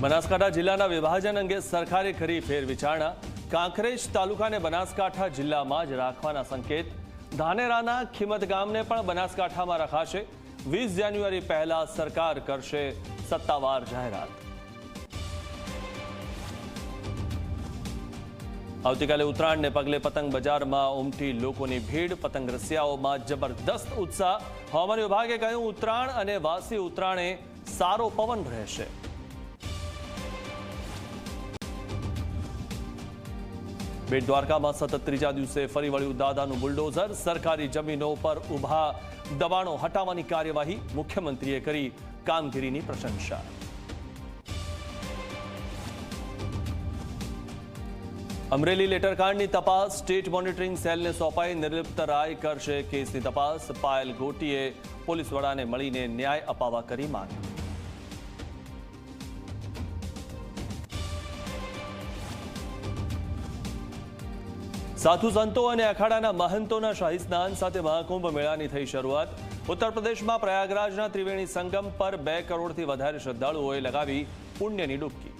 બનાસકાંઠા જિલ્લાના વિભાજન અંગે સરકારે કરી ફેરવિચારણા। કાંકરેજ તાલુકાને બનાસકાંઠા જિલ્લામાં જ રાખવાના સંકેત। ધાનેરાના ખીમત ગામને પણ બનાસકાંઠામાં રખાશે। 20 જાન્યુઆરી પહેલા સરકાર કરશે સત્તાવાર જાહેરાત। આવતીકાલે ઉત્તરાયણને પગલે પતંગ બજારમાં ઉમટી લોકોની ભીડ। પતંગ રસિયાઓમાં જબરદસ્ત ઉત્સાહ। હવામાન વિભાગે કહ્યું ઉત્તરાયણ અને વાસી ઉત્તરાયણે સારો પવન રહેશે। બેટ દ્વારકામાં સતત ત્રીજા દિવસે ફરી વળ્યું દાદાનું બુલડોઝર। સરકારી જમીનો પર ઊભા દબાણો હટાવવાની કાર્યવાહી। મુખ્યમંત્રીએ કરી કામગીરીની પ્રશંસા। અમરેલી લેટરકાંડની તપાસ સ્ટેટ મોનિટરિંગ સેલને સોંપાઈ। નિર્લિપ્ત રાય કરશે કેસની તપાસ। પાયલ ગોટીએ પોલીસ વડાને મળીને ન્યાય અપાવવા કરી માંગ। સાધુ સંતો અને અખાડાના મહંતોના શાહી સ્નાન સાથે મહાકુંભ મેળાની થઈ શરૂઆત। ઉત્તર પ્રદેશમાં પ્રયાગરાજના ત્રિવેણી સંગમ પર 2 કરોડથી વધારે શ્રદ્ધાળુઓએ લગાવી પુણ્યની ડૂબકી।